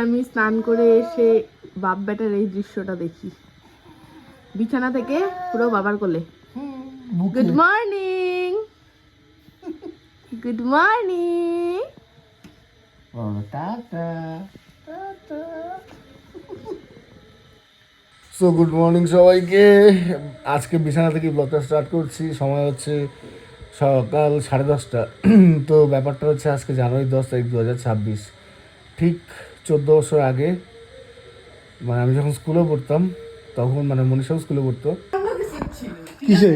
আমি স্নান করে এসে বাপ বেটার এই দৃশ্যটা দেখি, বিছানা থেকে পুরো বাবার কোলে। Good morning, good morning. So good morning সবাইকে। আজকে বিছানা থেকে ব্লগটা স্টার্ট করছি। সময় হচ্ছে সকাল 10:30। তো ব্যাপারটা হচ্ছে আজকে জানুয়ারি 10 তারিখ 2026, ঠিক 14 বছর আগে। মানে আমি যখন স্কুলে পড়তাম তখন, মানে মনীষাও স্কুলে পড়তো। কিসে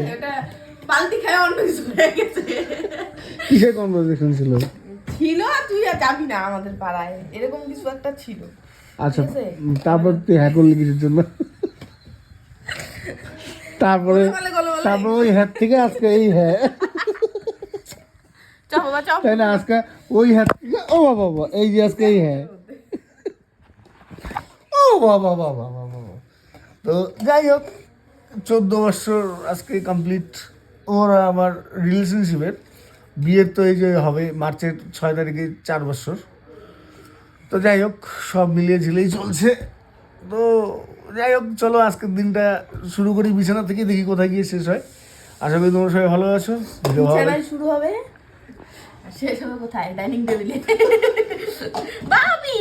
কিসের কনভারসেশন ছিল? তুই আর যাবি না আমাদের পাড়ায়, এরকম কিছু একটা ছিল। আচ্ছা, তারপর তুই হ্যাঁ করলি কিছুর জন্য। তারপরে ওই হ্যাঁ থেকে আজকে এই হ্যাঁ, তাই না? আজকে ওই হ্যাঁ থেকে ও বাবা, এই যে আজকে এই হ্যাঁ, ও বাবা বাবা বাবা। তো যাই হোক, 14 বছর আজকে কমপ্লিট ওর আমার রিলেশনশিপের। বিয়ের তো এই যে হবে মার্চের 6 তারিখে 4 বছর। তো যাই হোক, সব মিলিয়ে ঝিলেই চলছে। তো যাই হোক, চলো আজকের দিনটা শুরু করি বিছানা থেকে, দেখি কোথায় গিয়ে শেষ হয়। আশা করি তোমরা সবাই ভালো আছো। বিছানায় শুরু হবে, শেষ হবে কোথায়? ডাইনিং টেবিলে। বাবি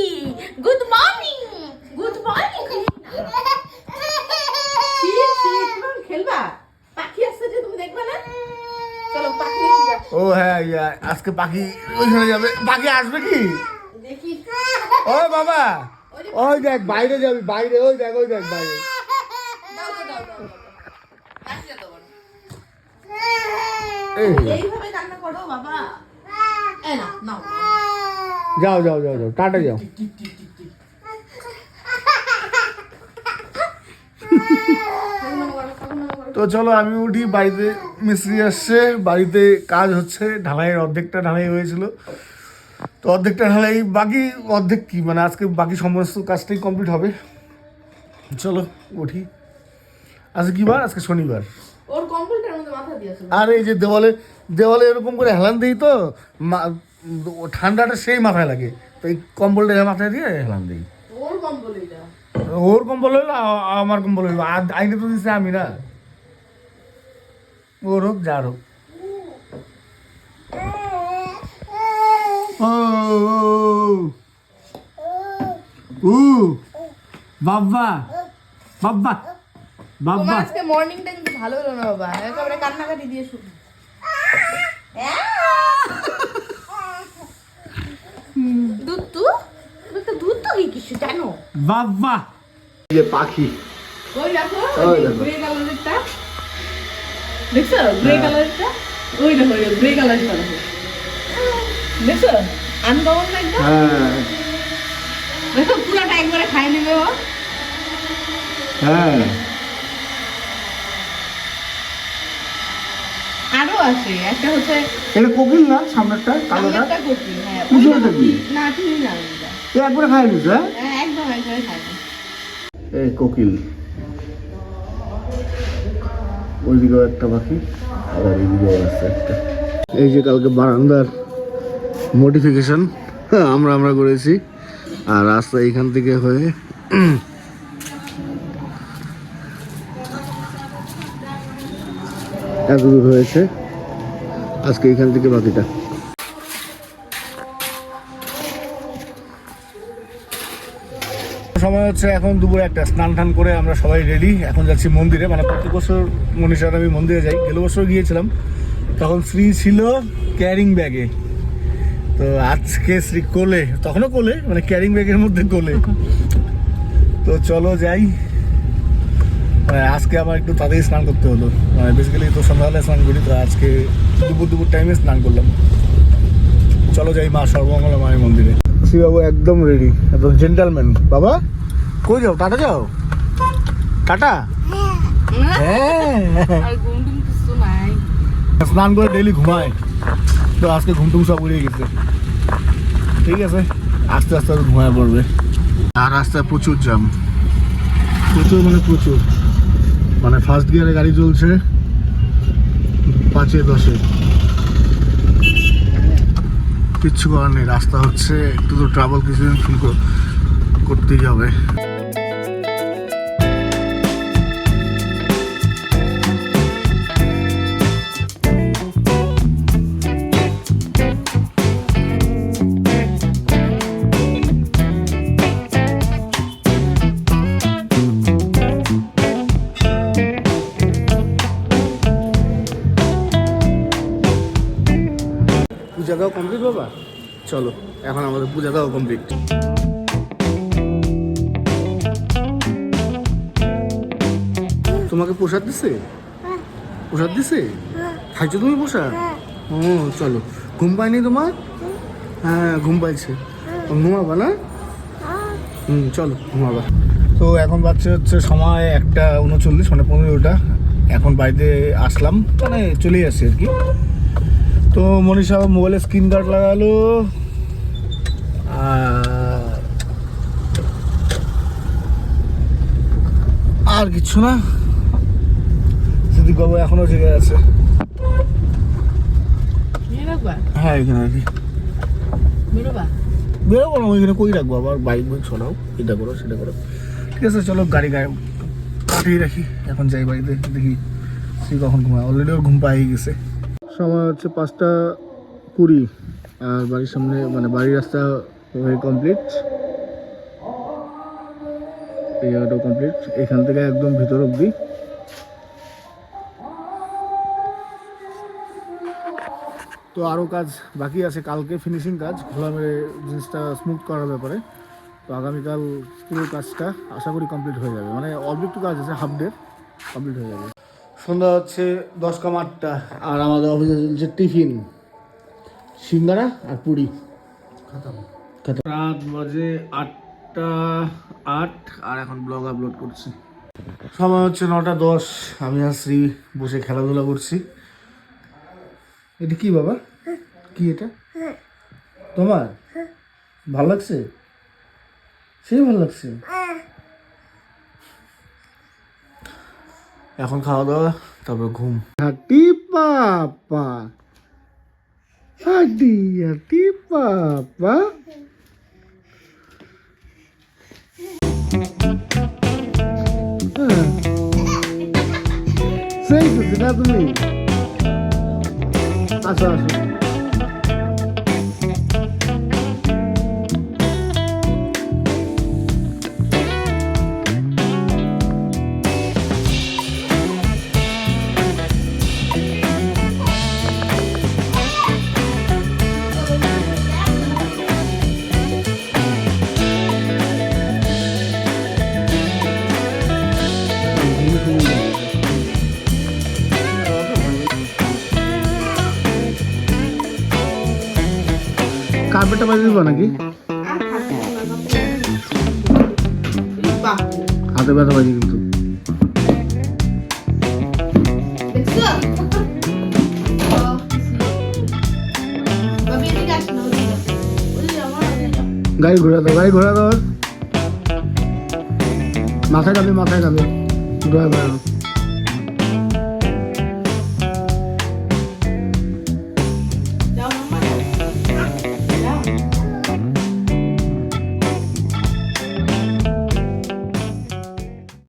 গুড মর্নিং, গুড মর্নিং। খেলবা? পাখি আসছে যে, তুমি দেখবে না? চলো পাখি দেখি। ও হ্যাঁ, আজকে পাখি ওইখানে যাবে। পাখি আসবে কি দেখি। ও বাবা, ওই দেখ বাইরে যাবি, বাইরে ওই দেখ, ওই দেখ বাইরে। এইভাবে কান্না করো বাবা। এই না, নাও। যাও যাও যাও যাও, টাটা যাও। তো চলো আমি উঠি, বাড়িতে মিস্ত্রি আসছে, বাড়িতে কাজ হচ্ছে। ঢালাইয়ের অর্ধেকটা ঢালাই হয়েছিল, তো অর্ধেকটা ঢালাই বাকি। অর্ধেক কি মানে আজকে বাকি সমস্ত কাজটাই কমপ্লিট হবে। চলো উঠি। আজকে কি বার? আজকে শনিবার। ওর কম্পিউটারের মধ্যে মাথা দিয়েছে। আর এই যে দেওয়ালে দেওয়ালে এরকম করে হেলান দিই, তো ঠান্ডাটা সেই মাথায় লাগে, তো এই কম্বলটা মাথায় দিয়ে হেলান দিই। ওর কম্বল এটা, ওর কম্বল হইলো, আমার কম্বল হইলো। আর আইনে তো দিচ্ছে আমি না, ওর হোক যার হোক। বাবা বাবা বাবা, আজকে মর্নিংটা কিন্তু ভালো হলো না বাবা, একেবারে কান্নাকাটি দিয়ে শুরু। দুধ তো কি কিছু জানো বাবা। যে পাখি ওই দেখো, গ্রে কালারেরটা দেখছো? গ্রে কালারেরটা ওই দেখো, গ্রে কালারটা দেখো, দেখছো? আনকমন না একদম? হ্যাঁ দেখো পুরোটা একবারে খাই নেবে ও। হ্যাঁ, আরো আছে একটা, হচ্ছে এটা কোকিল না? সামনেরটা কালোটা একটা কপি। হ্যাঁ, পিছনেরটা কি? না তুমি না এটা। একবারে খাই নিস? হ্যাঁ একদম একবারে খাই না। এই কোকিল, ওইদিকেও একটা পাখি, আবার এইদিকেও আছে একটা। এই যে কালকে বারান্দার মডিফিকেশন আমরা করেছি, আর রাস্তা এইখান থেকে হয়ে এত দূর হয়েছে। আজকে এইখান থেকে বাকিটা। সময় হচ্ছে এখন দুপুরে একটা। স্নান টান করে আমরা সবাই রেডি, এখন যাচ্ছি মন্দিরে। মানে প্রতি বছর মনীষার আমি মন্দিরে যাই। গেল বছর গিয়েছিলাম, তখন শ্রী ছিল ক্যারিং ব্যাগে, তো আজকে শ্রী কোলে, তখনও কোলে, মানে ক্যারিং ব্যাগের মধ্যে কোলে। তো চলো যাই। আজকে আমার একটু তাড়াতাড়ি স্নান করতে হলো, মানে বেসিক্যালি তো সন্ধ্যাবেলায় স্নান করি, তো আজকে দুপুর টাইমে স্নান করলাম। চলো যাই মা সর্বমঙ্গলা মায়ের মন্দিরে। শ্রীবাবু একদম রেডি, একদম জেন্টালম্যান। বাবা কই যাও? টাটা যাও, টাটা। হ্যাঁ, স্নান করে ডেইলি ঘুমায়, তো আজকে ঘুমটুম সব উড়িয়ে গেছে। ঠিক আছে, আস্তে আস্তে ঘুমায় পড়বে। আর রাস্তায় প্রচুর জ্যাম, প্রচুর মানে প্রচুর। মানে ফার্স্ট গিয়ারে গাড়ি চলছে 5-10, কিচ্ছু করার নেই। রাস্তা হচ্ছে একটু তো ট্রাভেল কিছুদিন ফিল করতেই হবে। পূজা দাও কমপ্লিট বাবা, চলো এখন আমাদের পূজা দাও কমপ্লিট। তোমাকে প্রসাদ দিছে? প্রসাদ দিছে? খাইছো তুমি প্রসাদ? ও চলো। ঘুম পায়নি তোমার? হ্যাঁ ঘুম পাইছে। ঘুমাবা না? চলো ঘুমাবা। তো এখন বাচ্চা হচ্ছে সময় 1:39 মানে 15টা। এখন বাড়িতে আসলাম, মানে চলেই আসছি আর কি। তো মনীষা মোবাইলে স্ক্রিন গার্ড লাগালো, আর কিছু না। সিদ্দিক বাবু এখনো জেগে আছে। হ্যাঁ এখানে আর কি বেরোবো না, ওইখানে কই রাখবো আবার, বাইক ছড়াও, এটা করো সেটা করো। ঠিক আছে চলো গাড়ি কাটিয়ে রাখি, এখন যাই বাড়িতে, দেখি সে কখন ঘুমায়। অলরেডি ওর ঘুম পাই গেছে। সময় হচ্ছে 5:20 আর বাড়ির সামনে মানে বাড়ির রাস্তা হয়ে কমপ্লিট, এই জায়গাটাও কমপ্লিট, এখান থেকে একদম ভিতর অবধি। তো আরও কাজ বাকি আছে, কালকে ফিনিশিং কাজ, খোলা মেরে জিনিসটা স্মুথ করার ব্যাপারে। তো আগামীকাল পুরো কাজটা আশা করি কমপ্লিট হয়ে যাবে, মানে অল্প একটু কাজ আছে, হাফ ডে কমপ্লিট হয়ে যাবে। সন্ধ্যা হচ্ছে 10:08 আর আমাদের অফিসে চলছে টিফিন, সিঙ্গারা আর পুরি। রাত বাজে 8:08 আর এখন ব্লগ আপলোড করছি। সময় হচ্ছে 9:10, আমি আর শ্রী বসে খেলাধুলা করছি। এটা কি বাবা? কি এটা তোমার? ভালো লাগছে? সেই ভালো লাগছে। এখন খাওয়া দাওয়া, তারপর ঘুম। হাটি পাপা, হাটি হাটি পাপা। সেই তো সেটা তুমি আসো আসো। কার্পেটটা বাজিয়ে দিব নাকি? হাতে ব্যথা বাজি কিন্তু। গাড়ি ঘোরা দাও, গাড়ি ঘোরা দাও, মাথায় যাবে, মাথায় যাবে, ড্রাইভার।